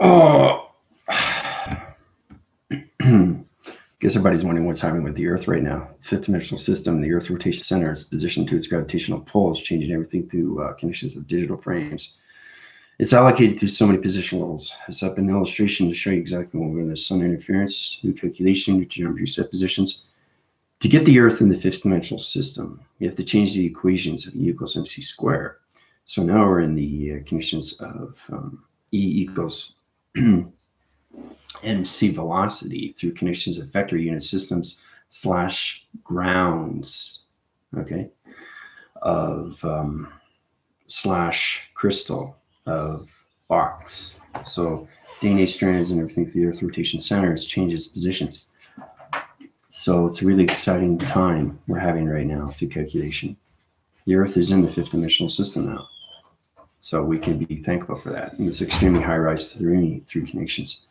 Oh, guess everybody's wondering what's happening with the Earth right now. Fifth dimensional system, the Earth rotation center is positioned to its gravitational pull, is changing everything through conditions of digital frames. It's allocated to so many position levels. I set up an illustration to show you exactly when we're in the sun interference, new calculation, new geometry set positions. To get the Earth in the fifth dimensional system, you have to change the equations of E equals mc squared. So now we're in the conditions of E equals mc velocity through conditions of vector unit systems slash grounds, okay, of slash crystal of box. So DNA strands and everything through the Earth rotation center changes positions. So it's a really exciting time we're having right now through calculation. The Earth is in the fifth dimensional system now. So we can be thankful for that. And it's extremely high rise through connections.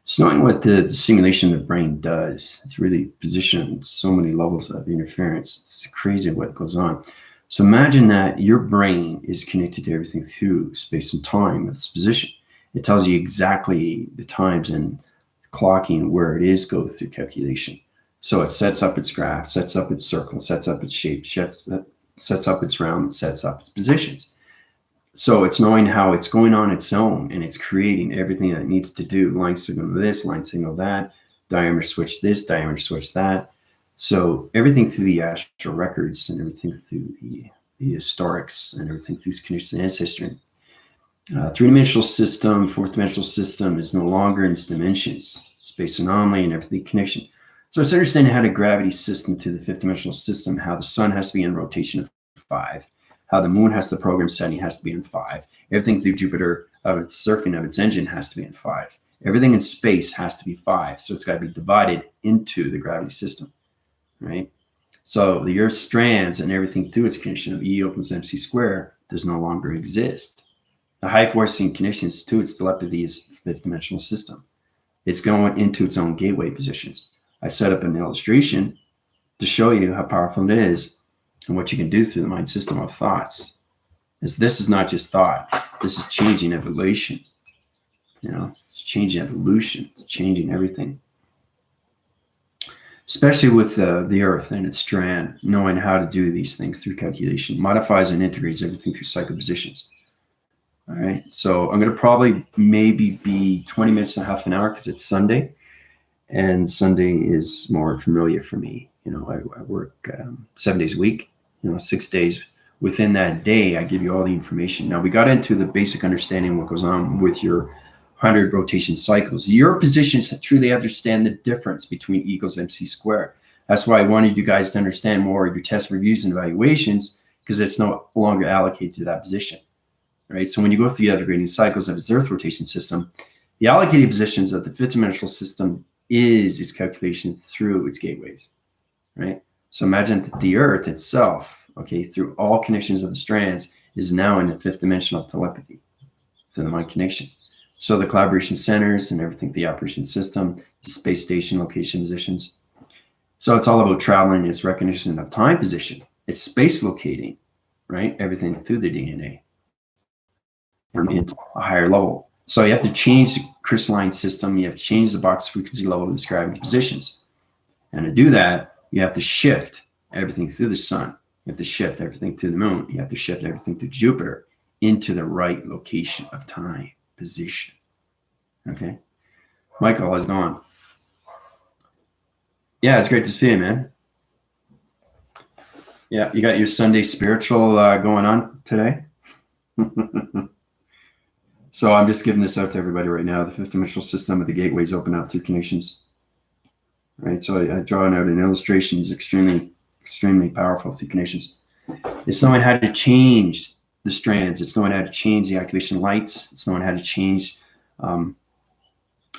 So knowing what the simulation of the brain does, it's really positioned at so many levels of interference. It's crazy what goes on. So imagine that your brain is connected to everything through space and time with its position. It tells you exactly the times and clocking where it is go through calculation. So it sets up its graph, sets up its circle, sets up its shape, sets up its round, sets up its positions. So it's knowing how it's going on its own, and it's creating everything that it needs to do. Line signal this, line signal that, diameter switch this, diameter switch that. So everything through the astral records and everything through the historics and everything through conditions of ancestry. Three-dimensional system, fourth-dimensional system is no longer in its dimensions, space anomaly and everything connection. So it's understanding how the gravity system to the fifth-dimensional system, how the sun has to be in rotation of 5, how the moon has the program setting has to be in 5. Everything through Jupiter of its surfing of its engine has to be in 5. Everything in space has to be 5. So it's got to be divided into the gravity system, right? So the Earth strands and everything through its condition of E equals mc squared does no longer exist. The high forcing conditions to its telepathy is fifth dimensional system. It's going into its own gateway positions. I set up an illustration to show you how powerful it is and what you can do through the mind system of thoughts. This is not just thought. This is changing evolution. You know, it's changing evolution. It's changing everything. Especially with the Earth and its strand, knowing how to do these things through calculation, modifies and integrates everything through psychopositions. All right, so I'm going to probably maybe be 20 minutes and a half an hour because it's Sunday, and Sunday is more familiar for me. You know, I work 7 days a week, 6 days. Within that day, I give you all the information. Now, we got into the basic understanding of what goes on with your 100 rotation cycles. Your positions truly understand the difference between E equals mc squared. That's why I wanted you guys to understand more of your test reviews and evaluations, because it's no longer allocated to that position. Right? So when you go through the other grading cycles of its Earth rotation system, the allocated positions of the fifth dimensional system is its calculation through its gateways, right? So imagine that the Earth itself, okay, through all connections of the strands, is now in the fifth dimensional telepathy through the mind connection. So the collaboration centers and everything, the operation system, the space station location positions. So it's all about traveling, its recognition of time position. It's space locating, right? Everything through the DNA. Into a higher level. So you have to change the crystalline system. You have to change the box frequency level to describe positions. And to do that, you have to shift everything through the sun. You have to shift everything through the moon. You have to shift everything through Jupiter into the right location of time position. Okay. Michael, how's it going? Yeah, it's great to see you, man. Yeah, you got your Sunday spiritual going on today? So I'm just giving this out to everybody right now. The fifth dimensional system of the gateways open up through connections. Right. So I drawn out an illustration is extremely, extremely powerful through connections. It's knowing how to change the strands. It's knowing how to change the activation lights. It's knowing how to change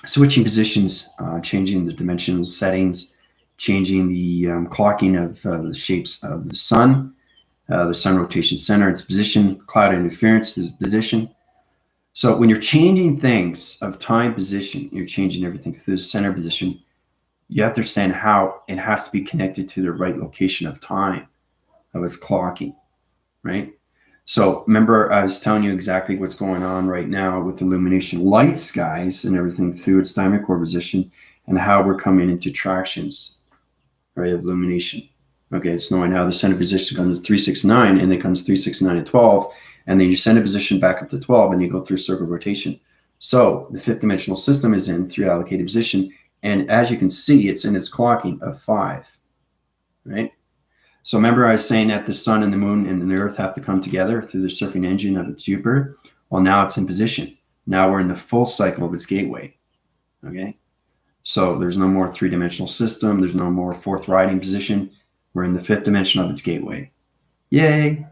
switching positions, changing the dimensional settings, changing the clocking of the shapes of the sun rotation center, its position, cloud interference, its position. So when you're changing things of time position, you're changing everything through the center position. You have to understand how it has to be connected to the right location of time of its clocking, right? So remember, I was telling you exactly what's going on right now with illumination, light skies and everything through its diamond core position, and how we're coming into tractions, right, of illumination. Okay, it's knowing how the center position comes to 369, and it comes 369 and 12, and then you send a position back up to 12, and you go through circle rotation. So the fifth dimensional system is in 3 allocated position, and as you can see, it's in its clocking of 5, right? So remember I was saying that the sun and the moon and the earth have to come together through the surfing engine of its Jupiter. Well, now it's in position. Now we're in the full cycle of its gateway, okay? So there's no more 3-dimensional system. There's no more 4th riding position. We're in the 5th dimension of its gateway. Yay!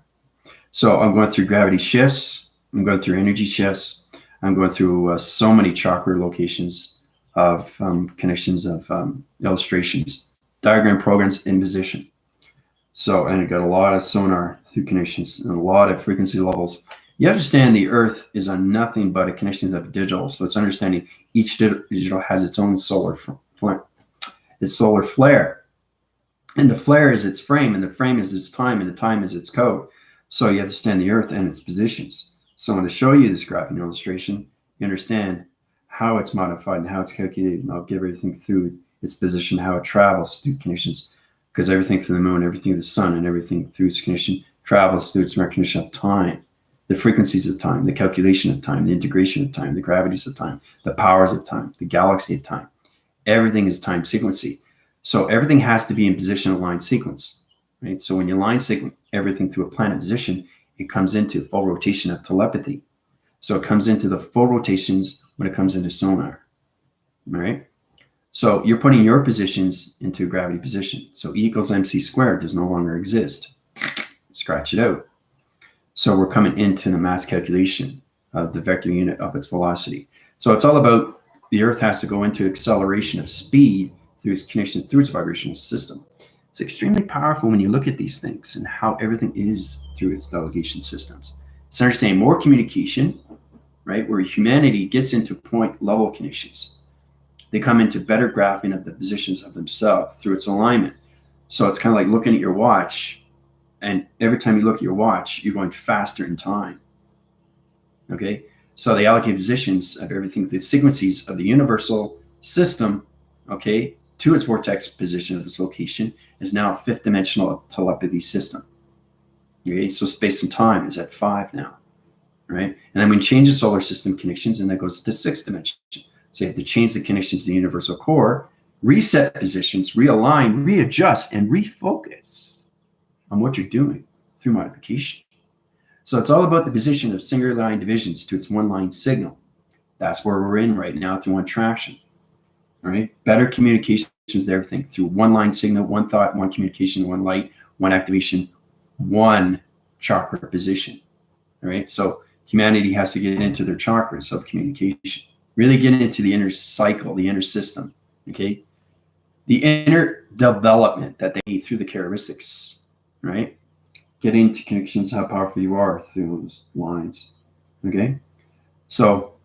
So I'm going through gravity shifts. I'm going through energy shifts. I'm going through so many chakra locations of connections of illustrations, diagram programs in position. So, and it got a lot of sonar through connections and a lot of frequency levels. You understand the Earth is on nothing but a connection of digital. So it's understanding each digital has its own solar flare. Its solar flare. And the flare is its frame, and the frame is its time, and the time is its code. So you understand the Earth and its positions. So I'm going to show you this graphing illustration. You understand how it's modified and how it's calculated. And I'll give everything through its position, how it travels through connections. Because everything through the moon, everything through the sun, and everything through its connection travels through its recognition of time, the frequencies of time, the calculation of time, the integration of time, the gravities of time, the powers of time, the galaxy of time. Everything is time sequencing. So everything has to be in position aligned sequence, right? So when you line sequence everything through a planet position, it comes into full rotation of telepathy. So it comes into the full rotations when it comes into sonar, all right? So you're putting your positions into a gravity position. So E equals mc squared does no longer exist. Scratch it out. So we're coming into the mass calculation of the vector unit of its velocity. So it's all about the Earth has to go into acceleration of speed through its connection through its vibrational system. It's extremely powerful when you look at these things and how everything is through its delegation systems. It's understanding more communication, right, where humanity gets into point level connections. They come into better graphing of the positions of themselves through its alignment. So it's kind of like looking at your watch, and every time you look at your watch, you're going faster in time. Okay, so they allocate positions of everything, the sequences of the universal system, okay, to its vortex position of its location is now a 5th dimensional telepathy system. Okay, so space and time is at 5 now, right? And then we change the solar system connections, and that goes to 6th dimension. So you have to change the connections to the universal core, reset positions, realign, readjust, and refocus on what you're doing through modification. So it's all about the position of singular line divisions to its one line signal. That's where we're in right now through one traction. All right, better communications with everything through one line signal, one thought, one communication, one light, one activation, one chakra position. All right, so humanity has to get into their chakras of communication. Really get into the inner cycle, the inner system, okay? The inner development that they need through the characteristics, right? Getting to connections, how powerful you are through those lines, okay? So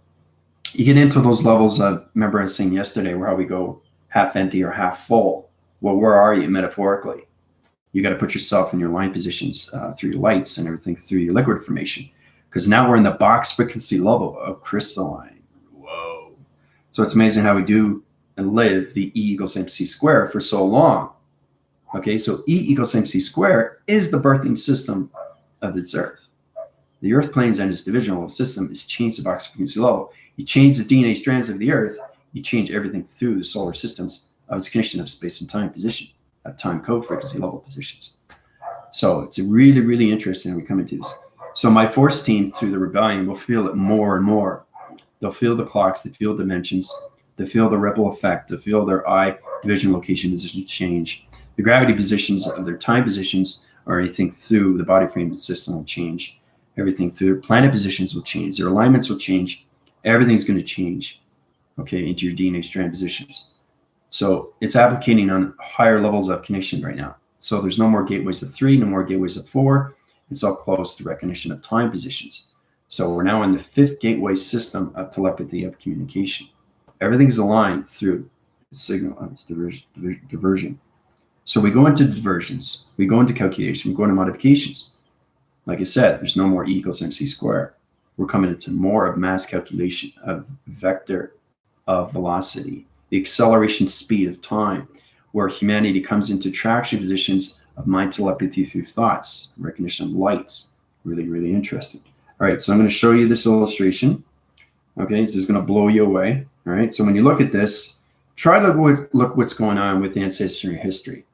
you get into those levels of, remember I was saying yesterday, where how we go half empty or half full. Well, where are you metaphorically? You got to put yourself in your line positions through your lights and everything through your liquid formation. Because now we're in the box frequency level of crystalline. Whoa. So it's amazing how we do and live the E equals mc squared for so long. Okay, so E equals mc squared is the birthing system of this Earth. The Earth planes and its divisional system is change the box frequency level. You change the DNA strands of the Earth, you change everything through the solar systems of its connection of space and time position, of time code frequency level positions. So it's really, really interesting when we come into this. So my force team through the rebellion will feel it more and more. They'll feel the clocks, they feel dimensions, they feel the ripple effect, they feel their eye division location positions change. The gravity positions of their time positions or anything through the body frame system will change. Everything through their planet positions will change. Their alignments will change. Everything's going to change, okay, into your DNA strand positions. So it's applicating on higher levels of connection right now. So there's no more gateways of 3, no more gateways of 4. It's all close to recognition of time positions. So we're now in the 5th gateway system of telepathy of communication. Everything's aligned through the signal of its diversion. So we go into diversions, we go into calculation, we go into modifications. Like I said, there's no more E equals mc squared. We're coming into more of mass calculation of vector of velocity, the acceleration speed of time, where humanity comes into traction positions of mind telepathy through thoughts, recognition of lights. Really, really interesting. All right, so I'm going to show you this illustration. Okay, this is going to blow you away. All right, so when you look at this, try to look what's going on with ancestry history.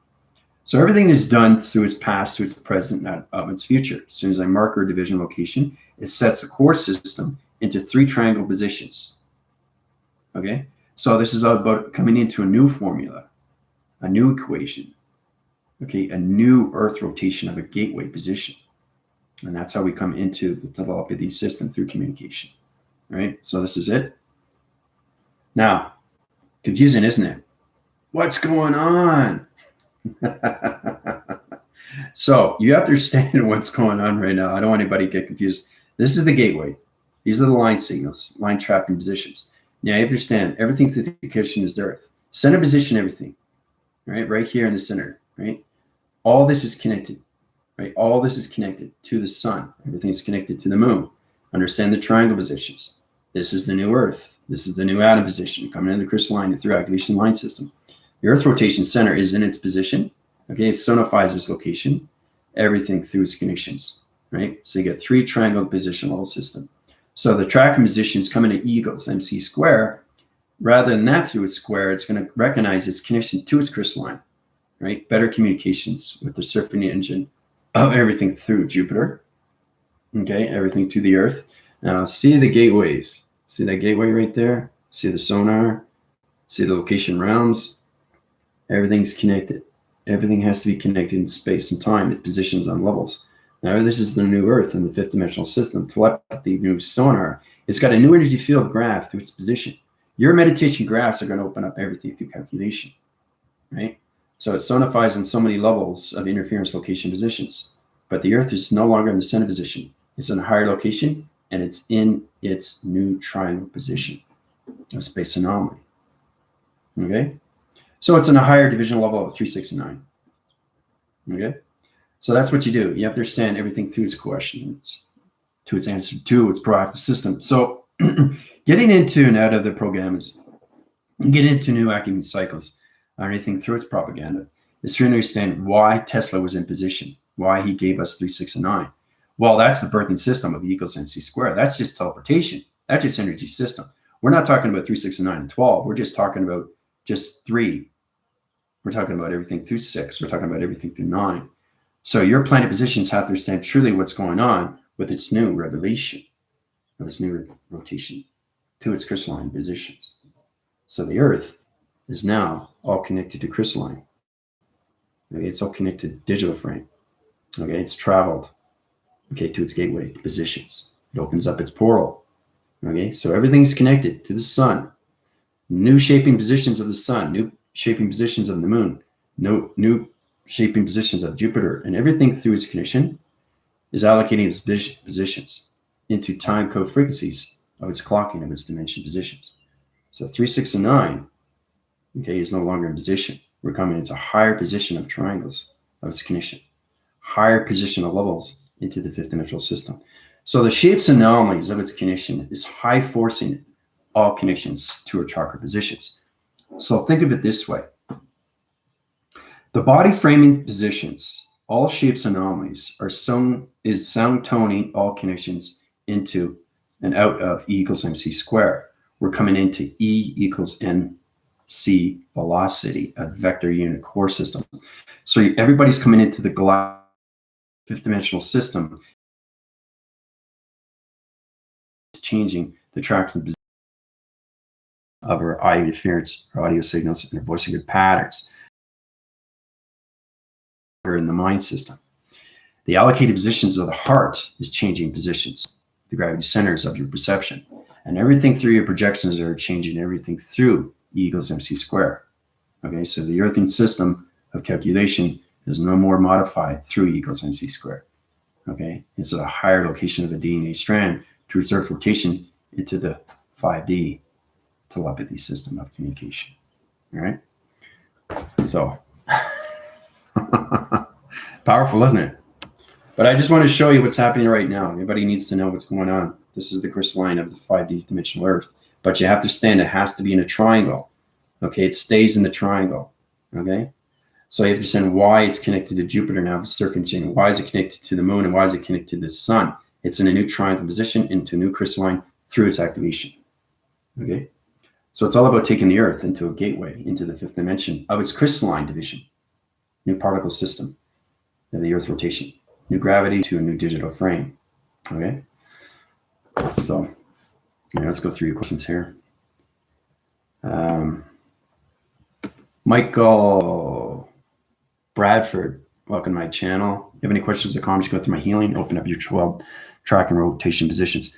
So everything is done through its past to its present, not of its future. As soon as I mark our division location, it sets the core system into 3 triangle positions. Okay, so this is about coming into a new formula, a new equation, okay, a new Earth rotation of a gateway position. And that's how we come into the telepathy system through communication. All right, so this is it. Now, confusing, isn't it? What's going on? So you understand what's going on right now. I don't want anybody to get confused. This is the gateway. These are the line signals, line trapping positions. Now you understand everything through the connection is the Earth. Center position, everything, right here in the center, right? All this is connected, right? All this is connected to the sun. Everything is connected to the moon. Understand the triangle positions. This is the new Earth. This is the new atom position coming in the crystalline and through activation line system. The Earth rotation center is in its position. Okay, it sonifies this location, everything through its connections, right? So you get 3 triangle position level system. So the tracking positions come into E equals mc squared. Rather than that through its square, it's going to recognize its connection to its crystalline, right? Better communications with the surfing engine of everything through Jupiter, okay? Everything to the Earth. Now see the gateways. See that gateway right there? See the sonar? See the location realms? Everything's connected. Everything has to be connected in space and time at positions on levels. Now, this is the new Earth in the 5th dimensional system. Telepathy, new sonar. It's got a new energy field graph through its position. Your meditation graphs are going to open up everything through calculation, right? So it sonifies on so many levels of interference location positions. But the Earth is no longer in the center position. It's in a higher location, and it's in its new triangle position of space anomaly. Okay? So it's in a higher division level of 3, 6, and 9. Okay? So that's what you do. You have to understand everything through its questions, to its answer, to its proactive system. So getting into and out of the program is get into new academic cycles or anything through its propaganda is to understand why Tesla was in position, why he gave us 3, 6, and 9. Well, that's the birthing system of E equals mc squared. That's just teleportation. That's just energy system. We're not talking about 3, 6, and 9, and 12. We're just talking about just 3. We're talking about everything through 6. We're talking about everything through 9. So your planet positions have to understand truly what's going on with its new revelation, of its new rotation to its crystalline positions. So the Earth is now all connected to crystalline. Okay, it's all connected to digital frame. Okay, it's traveled, okay, to its gateway positions. It opens up its portal. Okay, so everything's connected to the sun. New shaping positions of the sun, new shaping positions of the moon, new shaping positions of Jupiter, and everything through its connection is allocating its positions into time code frequencies of its clocking of its dimension positions. So 3, 6, and 9, okay, is no longer in position. We're coming into higher position of triangles of its connection, higher position of levels into the 5th dimensional system. So the shapes and anomalies of its connection is high forcing all connections to our chakra positions. So think of it this way. The body framing positions, all shapes and anomalies are sound toning all connections into and out of E equals mc squared. We're coming into E equals mc velocity, a vector unit core system. So everybody's coming into the 5th dimensional system, changing the traction position of our eye interference, our audio signals, and our voice and good patterns. In the mind system, the allocated positions of the heart is changing positions, the gravity centers of your perception, and everything through your projections are changing everything through E equals mc squared. Okay, so the earthing system of calculation is no more modified through E equals mc squared. Okay, it's a higher location of the DNA strand to reserve rotation into the 5D telepathy system of communication. All right, so powerful, isn't it? But I just want to show you what's happening right now. Everybody needs to know what's going on. This is the crystalline of the 5D dimensional Earth. But you have to understand it has to be in a triangle. Okay, it stays in the triangle. Okay, so you have to understand why it's connected to Jupiter now, the surfing chain. Why is it connected to the moon, and why is it connected to the sun? It's in a new triangle position into a new crystalline through its activation. Okay, so it's all about taking the Earth into a gateway into the fifth dimension of its crystalline division, new particle system of the Earth rotation, new gravity to a new digital frame. Okay, so yeah, let's go through your questions here. Michael Bradford, welcome to my channel. If you have any questions or comments, go through my healing, open up your 12 track and rotation positions.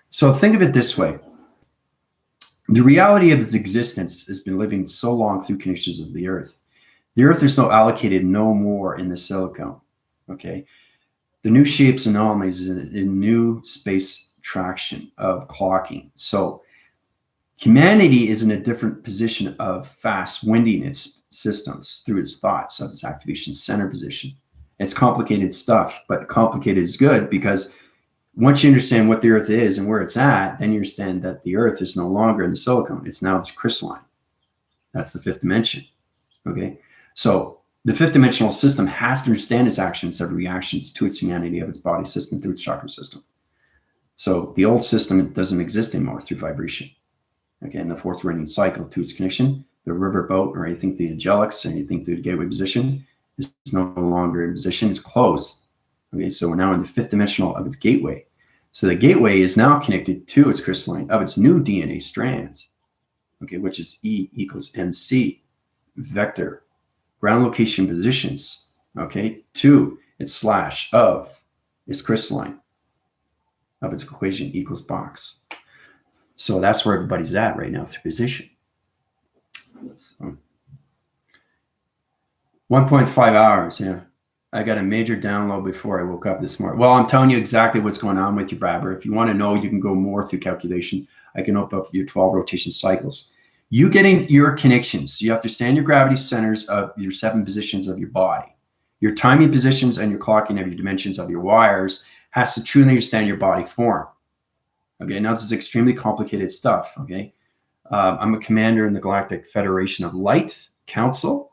So think of it this way. The reality of its existence has been living so long through connections of the Earth. The Earth is now allocated no more in the silicone. Okay. The new shapes and anomalies in new space traction of clocking. So humanity is in a different position of fast winding its systems through its thoughts of its activation center position. It's complicated stuff, but complicated is good because once you understand what the Earth is and where it's at, then you understand that the Earth is no longer in the silicone. It's now this crystalline. That's the fifth dimension. Okay. So the fifth dimensional system has to understand its actions and reactions to its humanity of its body system through its chakra system. So the old system doesn't exist anymore through vibration. Okay, in the fourth running cycle to its connection, the river boat or anything through the angelics, anything through the gateway position is no longer in position, it's closed. Okay, so we're now in the fifth dimensional of its gateway. So the gateway is now connected to its crystalline of its new DNA strands, okay, which is E equals MC, vector, ground location positions, okay, to its slash of its crystalline of its equation equals box. So that's where everybody's at right now through position. So 1.5 hours, yeah. I got a major download before I woke up this morning. Well, I'm telling you exactly what's going on with you, Bradber. If you want to know, you can go more through calculation. I can open up your 12 rotation cycles. You getting your connections. You have to understand your gravity centers of your 7 positions of your body. Your timing positions and your clocking of your dimensions of your wires has to truly understand your body form. Okay, now this is extremely complicated stuff, okay? I'm a commander in the Galactic Federation of Light Council.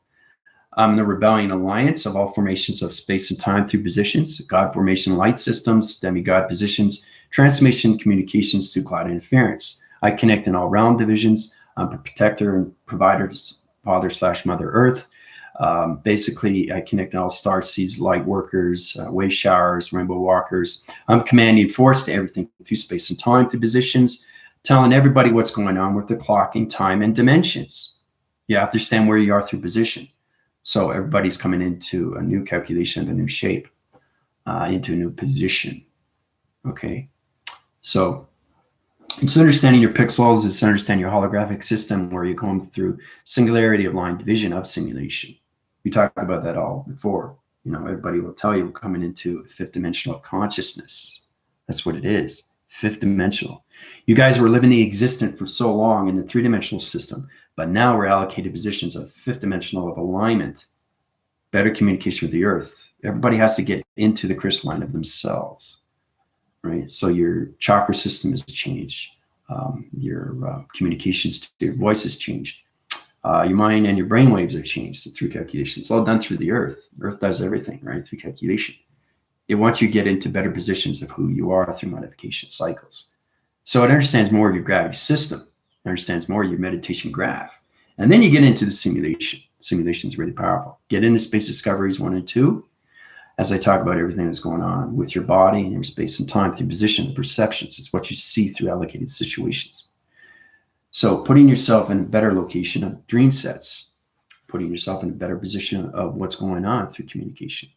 I'm the Rebellion Alliance of all formations of space and time through positions, God formation light systems, demigod positions, transformation communications through cloud interference. I connect in all realm divisions. I'm a protector and provider to Father/Mother Earth. Basically, I connect all star seeds, light workers, wave showers, rainbow walkers. I'm commanding force to everything through space and time through positions, telling everybody what's going on with the clocking, time, and dimensions. You have to understand where you are through position. So everybody's coming into a new calculation of a new shape, into a new position. Okay, so it's understanding your pixels, it's understanding your holographic system where you're going through singularity of line division of simulation. We talked about that all before. You know, everybody will tell you we're coming into fifth dimensional consciousness. That's what it is, fifth dimensional. You guys were living the existent for so long in the three-dimensional system, but now we're allocated positions of fifth dimensional of alignment, better communication with the Earth. Everybody has to get into the crystalline of themselves, right? So your chakra system has changed. Your communications to your voice has changed. Your mind and your brain waves have changed through calculation. It's all done through the Earth. Earth does everything, right? Through calculation. It wants you to get into better positions of who you are through modification cycles. So it understands more of your gravity system. It understands more of your meditation graph. And then you get into the simulation. Simulation is really powerful. Get into space discoveries 1 and 2. As I talk about everything that's going on with your body and your space and time through position and perceptions. It's what you see through allocated situations. So putting yourself in a better location of dream sets, putting yourself in a better position of what's going on through communication,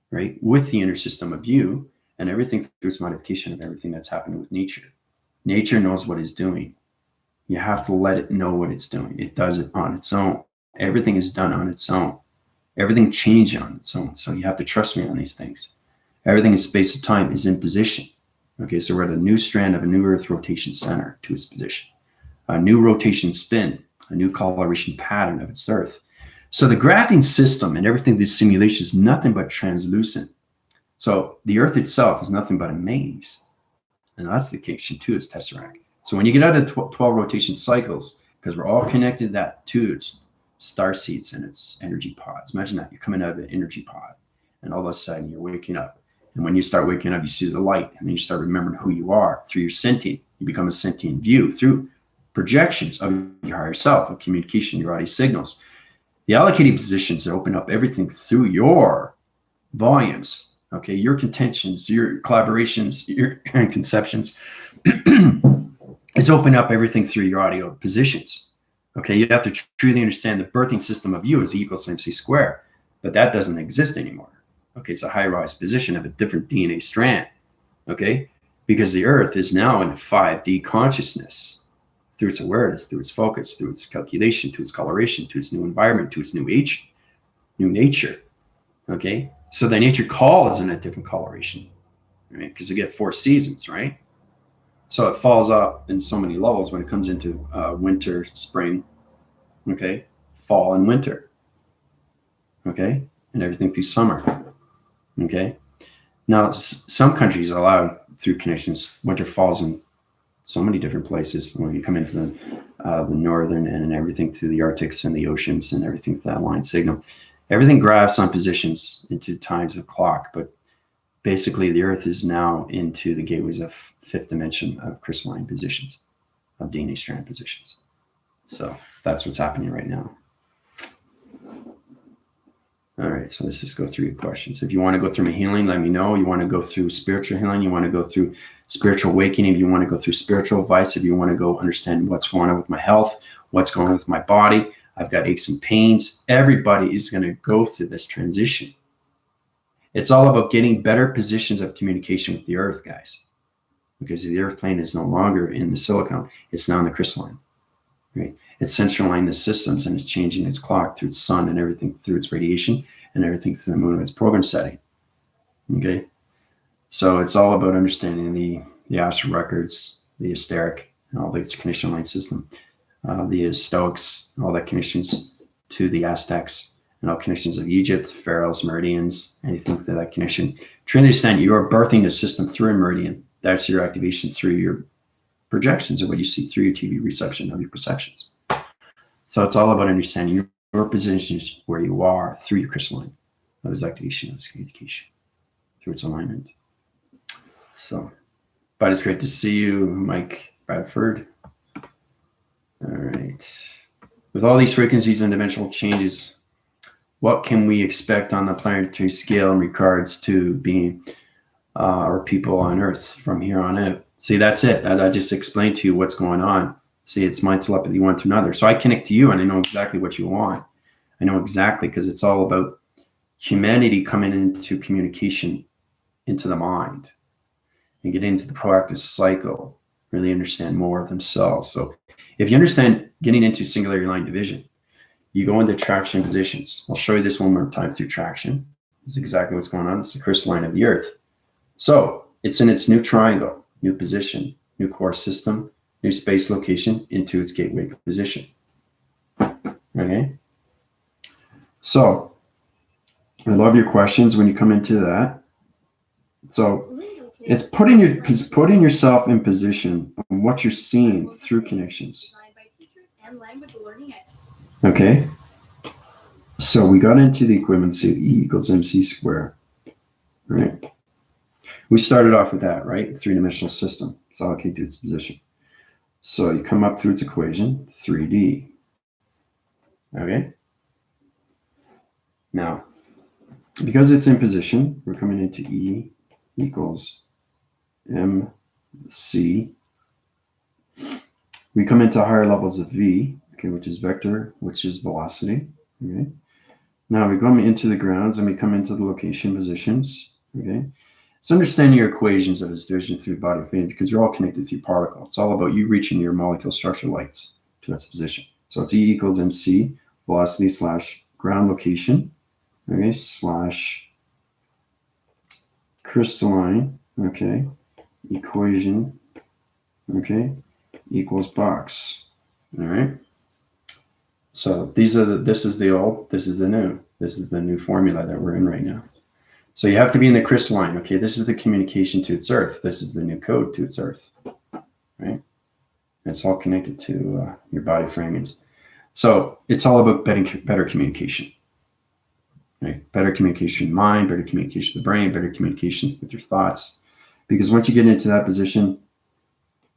right? With the inner system of you and everything through its modification of everything that's happening with nature. Nature knows what it's doing. You have to let it know what it's doing. It does it on its own. Everything is done on its own. Everything changes on its own. So you have to trust me on these things. Everything in space and time is in position. Okay, so we're at a new strand of a new Earth rotation center to its position. A new rotation spin, a new coloration pattern of its Earth. So the graphing system and everything this simulation is nothing but translucent. So the Earth itself is nothing but a maze. And that's the connection to its tesseract. So when you get out of 12 rotation cycles, because we're all connected to its star seeds and its energy pods. Imagine that. You're coming out of an energy pod, and all of a sudden you're waking up. And when you start waking up, you see the light, and then you start remembering who you are through your sentient. You become a sentient view through projections of your higher self, of communication, your body signals. The allocating positions open up everything through your volumes, okay, your contentions, your collaborations, your conceptions. It's open up everything through your audio positions. Okay, you have to truly understand the birthing system of you is E equals MC squared, but that doesn't exist anymore. Okay, it's a high-rise position of a different DNA strand. Okay, because the Earth is now in 5D consciousness through its awareness, through its focus, through its calculation, to its coloration, to its new environment, to its new age, new nature. Okay, so the nature call is in a different coloration, right? Because you get 4 seasons, right? So it falls up in so many levels when it comes into winter, spring, okay, fall and winter, okay, and everything through summer, okay. Now, some countries allow through connections, winter falls in so many different places. When you come into the northern and everything through the Arctics and the oceans and everything through that line signal, everything graphs on positions into times of clock, but basically the Earth is now into the gateways of 5th dimension of crystalline positions, of DNA strand positions. So that's what's happening right now. All right, so let's just go through your questions. If you want to go through my healing, let me know. You want to go through spiritual healing, you want to go through spiritual awakening, if you want to go through spiritual advice, if you want to go understand what's going on with my health, what's going on with my body, I've got aches and pains. Everybody is going to go through this transition. It's all about getting better positions of communication with the Earth, guys, because the Earth plane is no longer in the silicon. It's now in the crystalline, right? It's centralizing the systems, and it's changing its clock through its sun and everything through its radiation and everything through the moon of its program setting, okay? So it's all about understanding the astral records, the Asteric, and all its connection line system, the Stoics, all that connections to the Aztecs, and all connections of Egypt, pharaohs, meridians, anything to that connection. To understand you are birthing the system through a meridian. That's your activation through your projections, or what you see through your TV reception of your perceptions. So it's all about understanding your positions where you are through your crystalline, of its activation, of its communication, through its alignment. So, but it's great to see you, Mike Bradford. All right. With all these frequencies and dimensional changes, what can we expect on the planetary scale in regards to being or people on Earth from here on out? See, that's it. I just explained to you what's going on. See, it's my telepathy one to another. So I connect to you and I know exactly what you want. I know exactly, because it's all about humanity coming into communication into the mind and get into the proactive cycle, really understand more of themselves. So if you understand getting into singularity line division, you go into traction positions. I'll show you this one more time through traction. This is exactly what's going on. It's the crystalline of the Earth. So it's in its new triangle, new position, new core system, new space location into its gateway position. Okay. So I love your questions when you come into that. So it's putting yourself in position on what you're seeing through connections. Okay. So we got into the equivalency of E equals MC squared, right? We started off with that, right? Three-dimensional system. It's allocated to its position. So you come up through its equation, 3D. Okay. Now, because it's in position, we're coming into E equals MC. We come into higher levels of V, okay, which is vector, which is velocity. Okay. Now we go into the grounds and we come into the location positions. Okay. It's understanding your equations of its division through the body of phase, because you're all connected through particle. It's all about you reaching your molecule structure lights to its position. So it's E equals MC, velocity slash ground location, okay, slash crystalline, okay, equation, okay, equals box. All right. So these are this is the old, this is the new. This is the new formula that we're in right now. So you have to be in the crystalline. Okay, this is the communication to its earth. This is the new code to its earth, right? It's all connected to your body framings. So it's all about better communication, right? Better communication in mind, better communication with the brain, better communication with your thoughts. Because once you get into that position,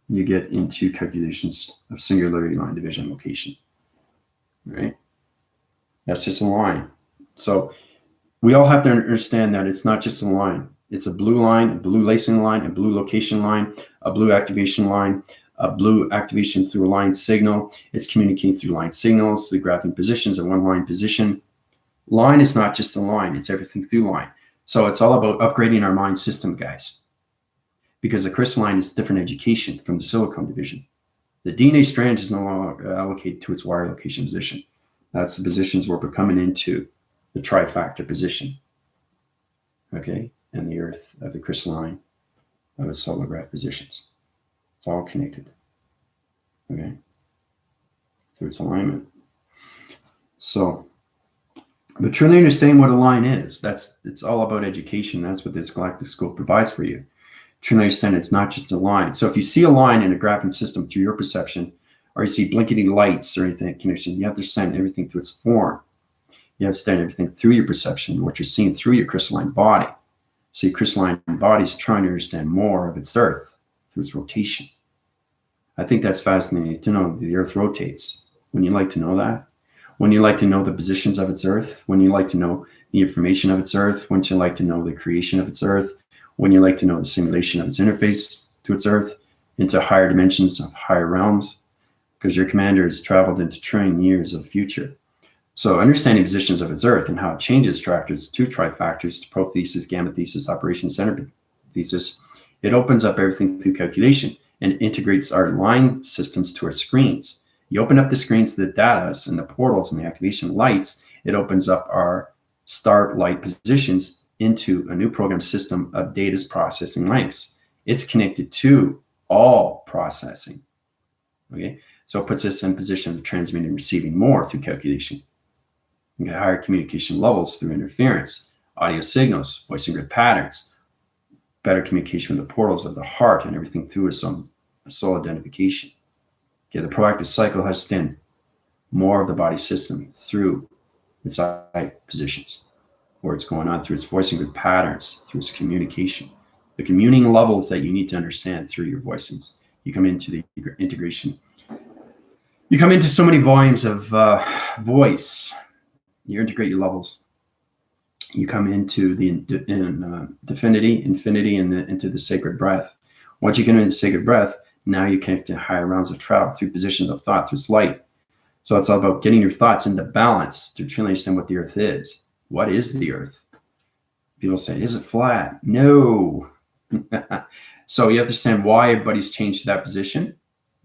you get into calculations of singularity, line, division, location, right? That's just a line. So we all have to understand that it's not just a line. It's a blue line, a blue lacing line, a blue location line, a blue activation line, a blue activation through a line signal. It's communicating through line signals, the graphing positions, a one line position. Line is not just a line, it's everything through line. So it's all about upgrading our mind system, guys. Because the crystalline is different education from the silicon division. The DNA strand is no longer allocated to its wire location position. That's the positions where we're coming into the trifactor position, okay, and the earth of the crystalline of its solograph positions. It's all connected, okay, through its alignment. So, but truly understanding what a line is, it's all about education. That's what this galactic school provides for you. Truly understand it's not just a line. So if you see a line in a graphing system through your perception, or you see blinking lights or anything connection, you have to understand everything through its form. You have to understand everything through your perception, what you're seeing through your crystalline body. So your crystalline body is trying to understand more of its earth through its rotation. I think that's fascinating to know the earth rotates. When you like to know that, when you like to know the positions of its earth, when you like to know the information of its earth, when you like to know the creation of its earth, when you like to know the simulation of its interface to its earth into higher dimensions of higher realms, because your commander has traveled into trillion years of future. So understanding positions of its earth and how it changes tractors to trifactors, to prothesis, gamma thesis, operation center thesis, it opens up everything through calculation and integrates our line systems to our screens. You open up the screens to the data and the portals and the activation lights, it opens up our start light positions into a new program system of data's processing links. It's connected to all processing, okay? So it puts us in position of transmitting and receiving more through calculation. You get higher communication levels through interference, audio signals, voicing grid patterns, better communication with the portals of the heart and everything through some soul identification. Okay, the proactive cycle has been more of the body system through its eye positions, where it's going on through its voicing grid patterns, through its communication, the communing levels that you need to understand through your voicings. You come into the integration. You come into so many volumes of voice. You integrate your levels. You come into the infinity, and into the sacred breath. Once you get into the sacred breath, now you connect to higher realms of travel through positions of thought, through light. So it's all about getting your thoughts into balance to truly understand what the earth is. What is the earth? People say, is it flat? No. So you understand why everybody's changed to that position,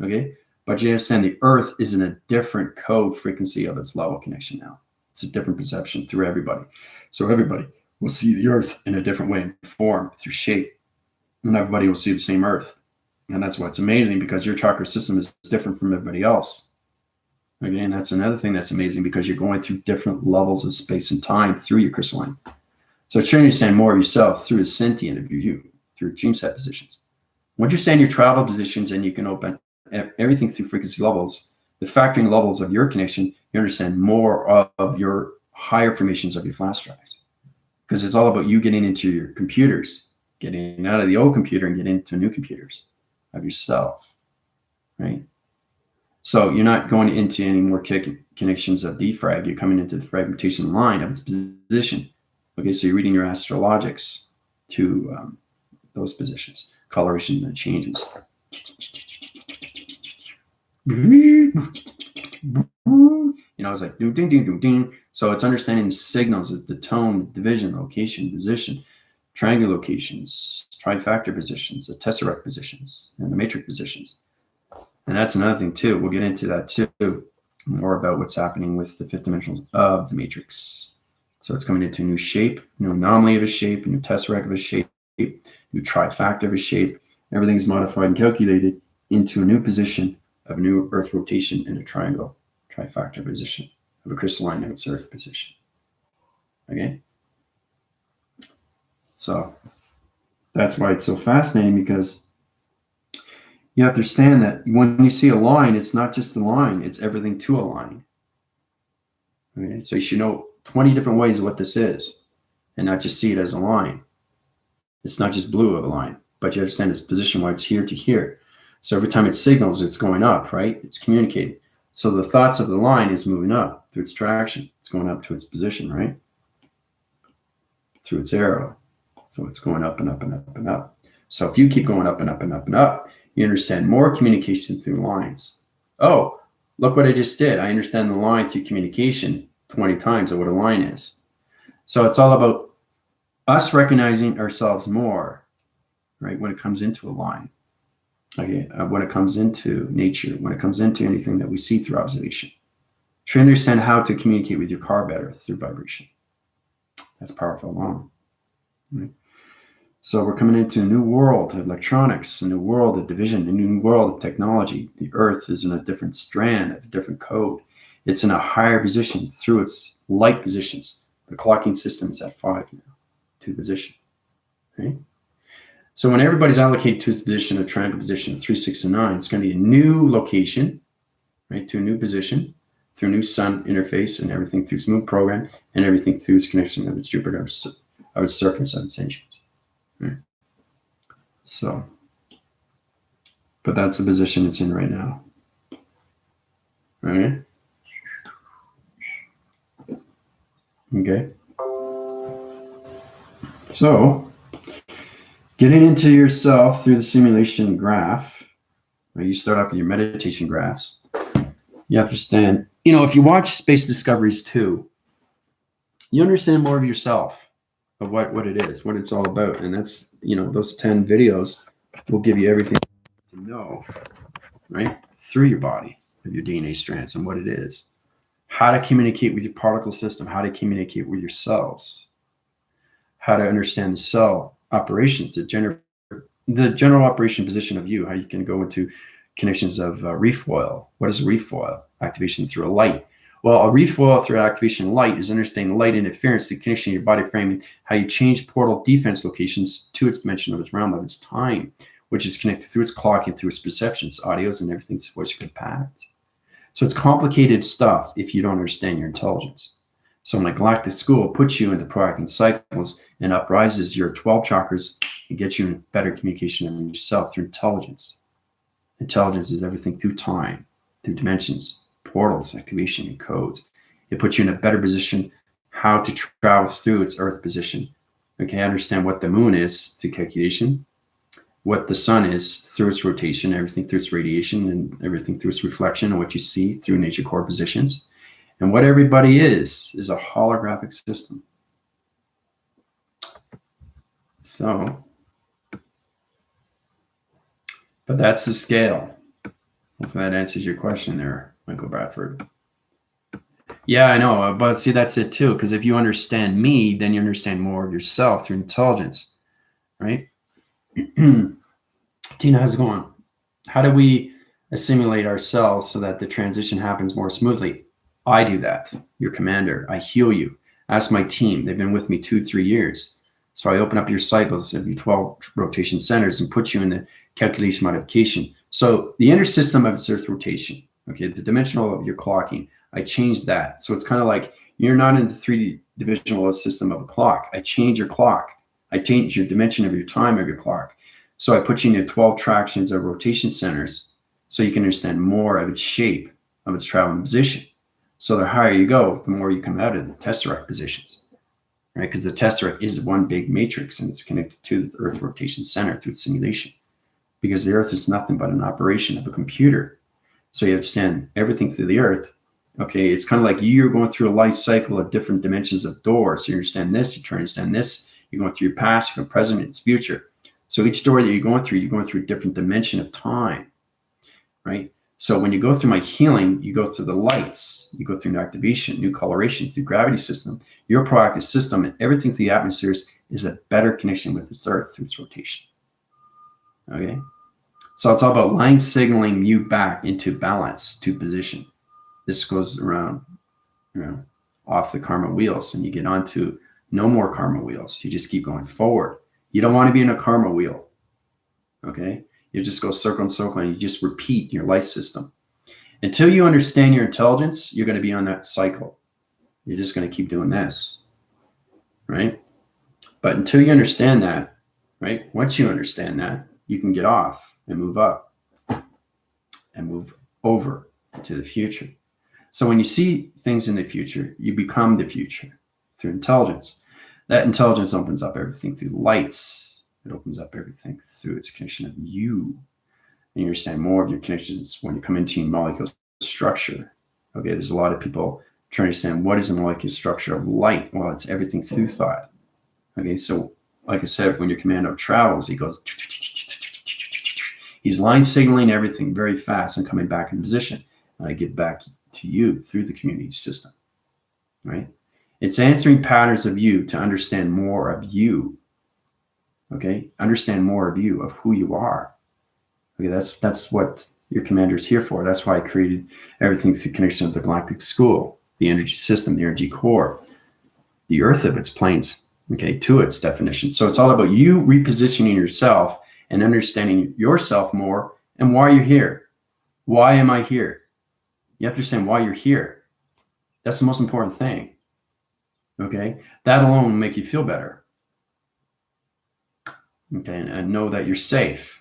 okay? But you understand the earth is in a different code frequency of its level connection now. It's a different perception through everybody. So everybody will see the earth in a different way, form, through shape. And everybody will see the same earth. And that's what's amazing, because your chakra system is different from everybody else. Again, that's another thing that's amazing, because you're going through different levels of space and time through your crystalline. So trying to understand more of yourself through the sentient of you, through dream set positions. Once you understand your travel positions and you can open everything through frequency levels, the factoring levels of your connection, you understand more of your higher formations of your flash drives. Because it's all about you getting into your computers, getting out of the old computer and getting into new computers of yourself, right? So you're not going into any more connections of defrag. You're coming into the fragmentation line of its position. Okay, so you're reading your astrologics to those positions. Coloration that changes. It's like ding, ding, ding, ding, ding. So it's understanding the signals, the tone, division, location, position, triangular locations, trifactor positions, the tesseract positions, and the matrix positions. And that's another thing too. We'll get into that too. More about what's happening with the fifth dimensionals of the matrix. So it's coming into a new shape, new anomaly of a shape, a new tesseract of a shape, new trifactor of a shape. Everything's modified and calculated into a new position of a new earth rotation in a triangle trifactor position of a crystalline of its earth position. Okay? So that's why it's so fascinating, because you have to understand that when you see a line, it's not just a line, it's everything to a line. Okay? So you should know 20 different ways of what this is and not just see it as a line. It's not just blue of a line, but you understand its position, why it's here to here. So every time it signals, it's going up, right? It's communicating. So the thoughts of the line is moving up through its traction. It's going up to its position, right? Through its arrow. So it's going up and up and up and up. So if you keep going up and up and up and up, you understand more communication through lines. Oh, look what I just did. I understand the line through communication 20 times of what a line is. So it's all about us recognizing ourselves more, right, when it comes into a line. Okay, when it comes into nature, when it comes into anything that we see through observation. To understand how to communicate with your car better through vibration. That's powerful alone. Right? So we're coming into a new world of electronics, a new world of division, a new world of technology. The earth is in a different strand, a different code. It's in a higher position through its light positions. The clocking system is at 5 now, 2 position. Right? So when everybody's allocated to its position, a triangle position of 3, 6, and 9, it's going to be a new location, right, to a new position, through a new sun interface, and everything through its moon program, and everything through its connection of its Jupiter, of its circus, of its engines. Right? So, but that's the position it's in right now. Right? Okay. So, getting into yourself through the simulation graph, right, you start off with your meditation graphs. You understand, if you watch Space Discoveries 2, you understand more of yourself, of what it is, what it's all about. And that's, those 10 videos will give you everything to know, right, through your body, of your DNA strands and what it is. How to communicate with your particle system, how to communicate with your cells, how to understand the cell operations, the general operation position of you, how you can go into connections of refoil. What is a refoil? Activation through a light. Well, a refoil through activation light is understanding light interference, the connection of your body frame, how you change portal defense locations to its dimension of its realm of its time, which is connected through its clocking, through its perceptions, audios, and everything's voice patterns. So it's complicated stuff if you don't understand your intelligence. So when a galactic school puts you into proactive cycles and uprises your 12 chakras and gets you in better communication with yourself through intelligence. Intelligence is everything through time, through dimensions, portals, activation, and codes. It puts you in a better position how to travel through its earth position. Okay, understand what the moon is through calculation, what the sun is through its rotation, everything through its radiation, and everything through its reflection, and what you see through nature core positions. And what everybody is a holographic system. So, but that's the scale. Hopefully that answers your question there, Michael Bradford. Yeah, I know, but see, that's it too, because if you understand me, then you understand more of yourself through intelligence, right? Tina, how's it going? How do we assimilate ourselves so that the transition happens more smoothly? I do that. Your commander. I heal you. Ask my team. They've been with me 2-3 years. So I open up your cycles of your 12 rotation centers and put you in the calculation modification. So the inner system of its earth rotation, okay, the dimensional of your clocking, I changed that. So it's kind of like you're not in the 3D-dimensional system of a clock. I change your clock. I change your dimension of your time of your clock. So I put you into 12 tractions of rotation centers so you can understand more of its shape, of its traveling position. So the higher you go, the more you come out of the tesseract positions, right? Because the tesseract is one big matrix and it's connected to the Earth rotation center through its simulation. Because the Earth is nothing but an operation of a computer. So you understand everything through the Earth. Okay, it's kind of like you're going through a life cycle of different dimensions of doors. So you understand this, you try to understand this. You're going through your past, your present, and its future. So each door that you're going through a different dimension of time, right? So when you go through my healing, you go through the lights, you go through new activation, new coloration, through gravity system, your proactive system, and everything through the atmospheres is a better connection with its Earth through its rotation. Okay? So it's all about line signaling you back into balance, to position. This goes around, off the karma wheels, and you get onto No more karma wheels. You just keep going forward. You don't want to be in a karma wheel. Okay? You just go circle and circle and you just repeat your life system. Until you understand your intelligence, you're going to be on that cycle. You're just going to keep doing this. Right? But until you understand that, right? Once you understand that, you can get off and move up and move over to the future. So when you see things in the future, you become the future through intelligence. That intelligence opens up everything through lights. It opens up everything through its connection of you. And you understand more of your connections when you come into your molecular structure. Okay, there's a lot of people trying to understand what is the molecular structure of light. Well, it's everything through thought. Okay, so like I said, when your commando travels, he goes, he's line signaling everything very fast and coming back in position. And I get back to you through the community system, right? It's answering patterns of you to understand more of you. Okay, understand more of you, of who you are. Okay, that's what your commander is here for. That's why I created everything through connection with the galactic school, the energy system, the energy core, the earth of its planes, okay, to its definition. So it's all about you repositioning yourself and understanding yourself more and why you're here. Why am I here? You have to understand why you're here. That's the most important thing. Okay, that alone will make you feel better. Okay, and know that you're safe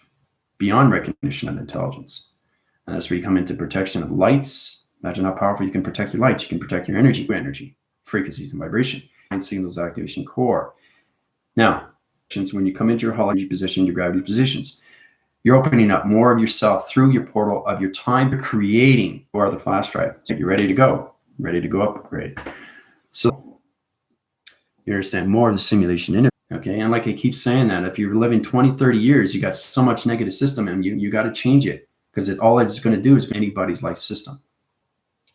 beyond recognition of intelligence. And that's where you come into protection of lights. Imagine how powerful you can protect your lights. You can protect your energy, frequencies, and vibration. And signals activation core. Now, when you come into your holo energy position, your gravity positions, you're opening up more of yourself through your portal of your time. You're creating or the flash drive. So you're ready to go upgrade. So you understand more of the simulation in it. Okay, and like I keep saying that, if you're living 20, 30 years, you got so much negative system and you got to change it, because all it's going to do is anybody's life system,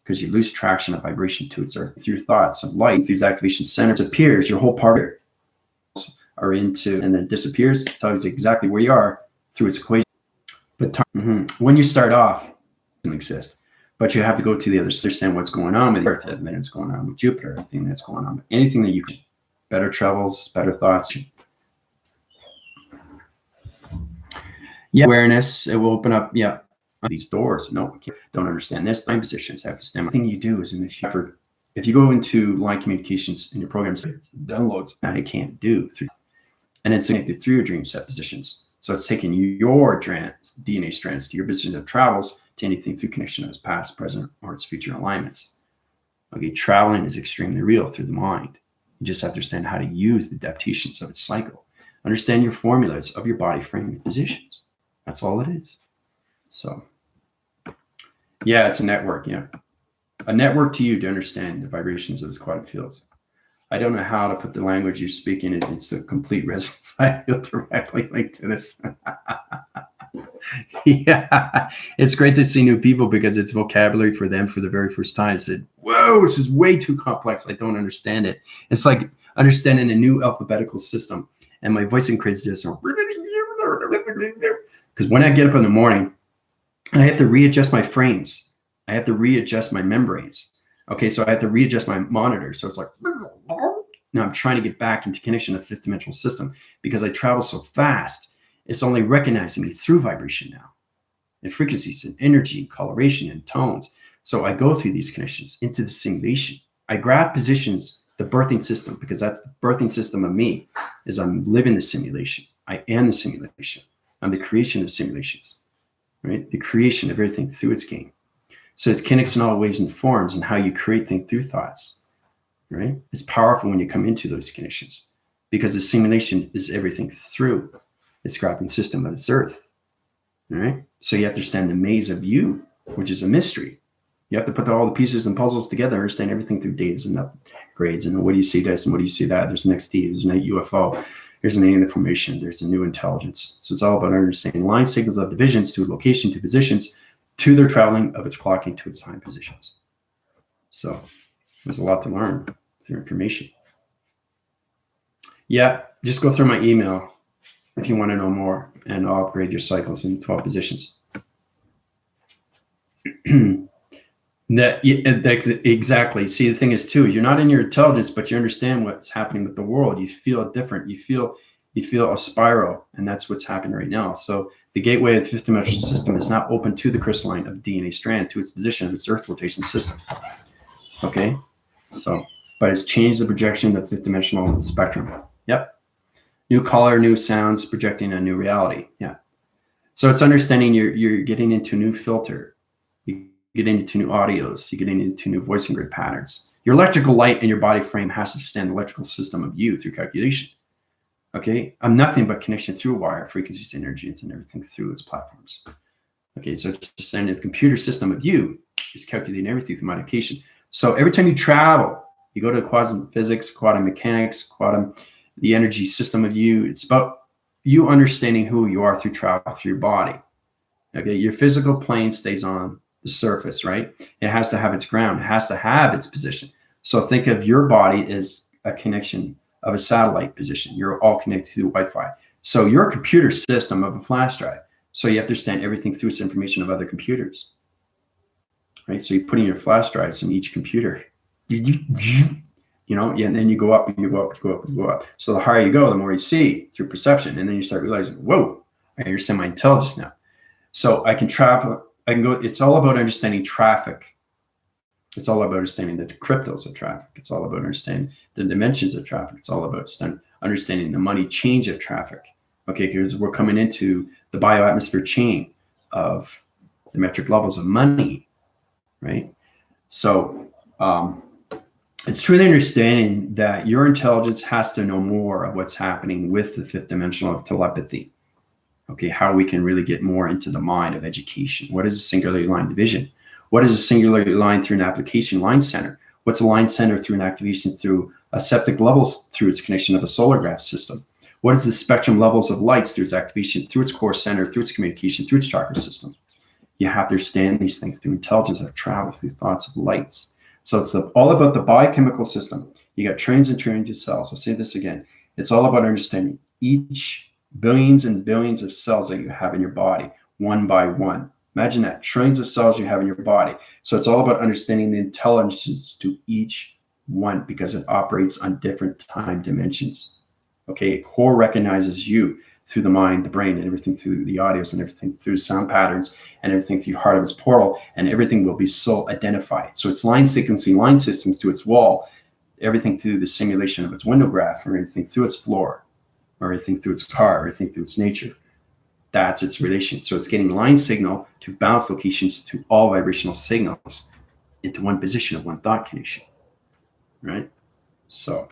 because you lose traction of vibration to its earth through thoughts of light. Through activation center appears, your whole part are into, and then disappears, tells you exactly where you are through its equation. But when you start off, it doesn't exist, but you have to go to the other side, understand what's going on with the earth, and then it's going on with Jupiter, everything that's going on, anything that you can. Better travels, better thoughts. Yeah, awareness, it will open up, these doors. No, don't understand this. Time positions have to stand. Everything you do is in the future. If you go into line communications in your programs, downloads that it can't do through, and it's connected through your dream set positions. So it's taking your DNA strands to your position of travels to anything through connection of its past, present, or its future alignments. Okay, traveling is extremely real through the mind. You just have to understand how to use the adaptations of its cycle. Understand your formulas of your body frame and positions. That's all it is. So, yeah, it's a network. Yeah, a network to you to understand the vibrations of its quantum fields. I don't know how to put the language you're speaking. It's a complete resonance. I feel directly linked to this. Yeah, it's great to see new people because it's vocabulary for them for the very first time. I said, whoa, this is way too complex. I don't understand it. It's like understanding a new alphabetical system. And my voice increases this. Because when I get up in the morning, I have to readjust my frames. I have to readjust my membranes. Okay, so I have to readjust my monitor. So it's like, now I'm trying to get back into connection to the fifth dimensional system because I travel so fast. It's only recognizing me through vibration now, and frequencies and energy and coloration and tones. So I go through these connections into the simulation. I grab positions, the birthing system, because that's the birthing system of me, is I'm living the simulation. I am the simulation. I'm the creation of simulations, right? The creation of everything through its game. So it connects in all ways and forms and how you create things through thoughts, right? It's powerful when you come into those connections because the simulation is everything through its grappling system of its earth, all right? So you have to understand the maze of you, which is a mystery. You have to put all the pieces and puzzles together, understand everything through datas and upgrades. And what do you see this and what do you see that? There's an XT, there's an UFO, there's an alien information, there's a new intelligence. So it's all about understanding line signals of divisions to location, to positions, to their traveling of its clocking to its time positions. So there's a lot to learn through information. Yeah, just go through my email if you want to know more, and I'll upgrade your cycles in 12 positions. Exactly. See, the thing is too, you're not in your intelligence, but you understand what's happening with the world. You feel different. You feel a spiral, and that's what's happening right now. So the gateway of the fifth dimensional system is not open to the crystalline of DNA strand, to its position of its Earth rotation system. Okay, so but it's changed the projection of the fifth dimensional spectrum. Yep. New color, new sounds, projecting a new reality. Yeah. So it's understanding you're getting into a new filter. You get into new audios. You're getting into new voicing grid patterns. Your electrical light in your body frame has to understand the electrical system of you through calculation. Okay, I'm nothing but connection through wire, frequencies, energies, and everything through its platforms. Okay, so it's just saying the computer system of you is calculating everything through modification. So every time you travel, you go to quantum physics, quantum mechanics, the energy system of you. It's about you understanding who you are through travel through your body. Okay, your physical plane stays on the surface, right? It has to have its ground. It has to have its position. So think of your body as a connection of a satellite position. You're all connected through Wi-Fi. So you're a computer system of a flash drive. So you have to understand everything through its information of other computers, right? So you're putting your flash drives in each computer, and then you go up and you go up, you go up, you go up. So the higher you go, the more you see through perception. And then you start realizing, whoa, I understand my intelligence now. So I can travel, I can go, it's all about understanding traffic. It's all about understanding the cryptos of traffic. It's all about understanding the dimensions of traffic. It's all about understanding the money change of traffic. Okay, because we're coming into the bioatmosphere chain of the metric levels of money, right? So it's truly understanding that your intelligence has to know more of what's happening with the fifth dimensional of telepathy. Okay, how we can really get more into the mind of education. What is a singularity line division? What is a singularity line through an application line center? What's a line center through an activation through a septic levels through its connection of a solar graph system? What is the spectrum levels of lights through its activation, through its core center, through its communication, through its chakra system? You have to understand these things through intelligence of travel, through thoughts of lights. So it's all about the biochemical system. You got trillions and trillions of cells. I'll say this again. It's all about understanding each billions and billions of cells that you have in your body, one by one. Imagine that, trillions of cells you have in your body. So it's all about understanding the intelligence to each one because it operates on different time dimensions. Okay, it core recognizes you through the mind, the brain, and everything through the audios and everything through sound patterns and everything through heart of its portal, and everything will be soul identified. So it's line sequencing, line systems to its wall, everything through the simulation of its window graph, or everything through its floor, or everything through its car, or everything through its nature. That's its relation. So it's getting line signal to bounce locations to all vibrational signals into one position of one thought connection, right? So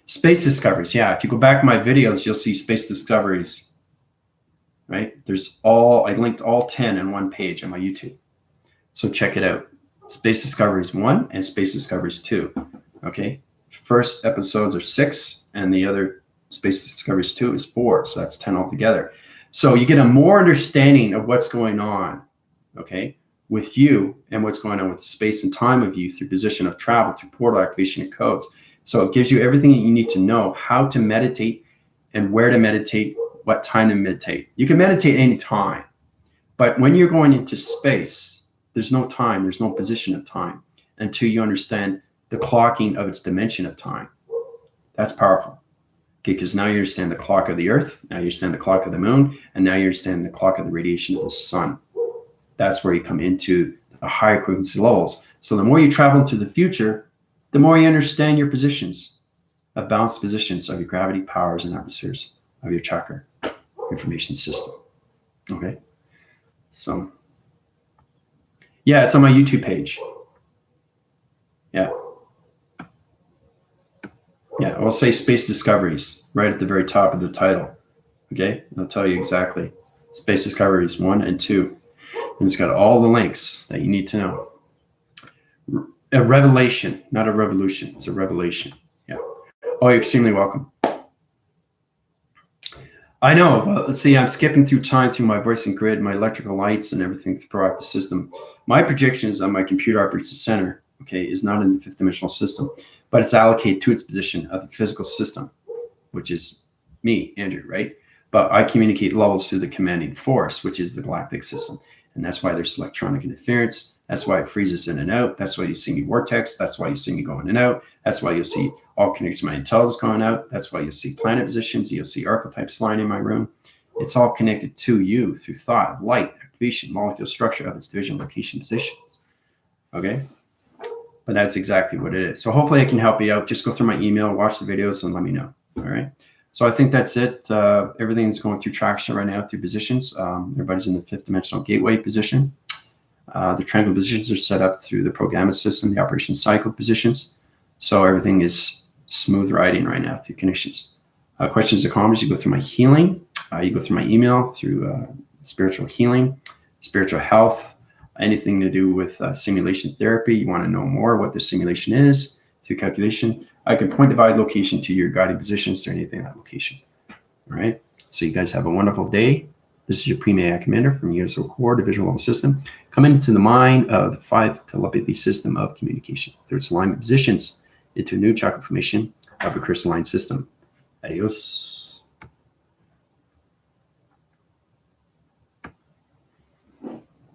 space discoveries. Yeah, if you go back to my videos, you'll see space discoveries, right? I linked all 10 on one page on my YouTube. So check it out. Space Discoveries 1 and Space Discoveries 2. Okay. First episodes are 6 and the other Space Discoveries 2 is 4. So that's 10 altogether. So you get a more understanding of what's going on, okay, with you and what's going on with space and time of you through position of travel, through portal activation and codes. So it gives you everything that you need to know how to meditate and where to meditate, what time to meditate. You can meditate any time, but when you're going into space, there's no time, there's no position of time until you understand the clocking of its dimension of time. That's powerful. Okay, because now you understand the clock of the Earth, now you understand the clock of the moon, and now you understand the clock of the radiation of the sun. That's where you come into the higher frequency levels. So the more you travel into the future, the more you understand your positions, of balanced positions of your gravity, powers, and atmospheres of your chakra information system. Okay, so yeah, it's on my YouTube page. Yeah, I'll say Space Discoveries right at the very top of the title. Okay, I'll tell you exactly. Space Discoveries 1 and 2. And it's got all the links that you need to know. A revelation, not a revolution. It's a revelation. Yeah. Oh, you're extremely welcome. I know. Well, let's see, I'm skipping through time through my voicing grid, my electrical lights, and everything through proactive system. My projections on my computer operates the center, okay, is not in the fifth dimensional system, but it's allocated to its position of the physical system, which is me, Andrew, right? But I communicate levels through the commanding force, which is the galactic system. And that's why there's electronic interference. That's why it freezes in and out. That's why you see me vortex. That's why you see me going in and out. That's why you'll see all connections of my intelligence going out. That's why you'll see planet positions. You'll see archetypes flying in my room. It's all connected to you through thought, light, activation, molecule structure of its division, location, positions. Okay? But that's exactly what it is. So hopefully I can help you out. Just go through my email, watch the videos, and let me know. All right? So I think that's it. Everything's going through traction right now through positions. Everybody's in the 5th dimensional gateway position. The triangle positions are set up through the programming system, the operation cycle positions. So everything is smooth riding right now through connections. Questions or comments, you go through my healing. You go through my email through spiritual healing, spiritual health, anything to do with simulation therapy. You want to know more what the simulation is through calculation. I can point divide location to your guiding positions to anything in that location. All right. So you guys have a wonderful day. This is your Pre-Mayan Commander from Universal Core Division Wellness System. Come into the mind of the 5 telepathy system of communication through its alignment positions into a new chakra formation of a crystalline system. Adios.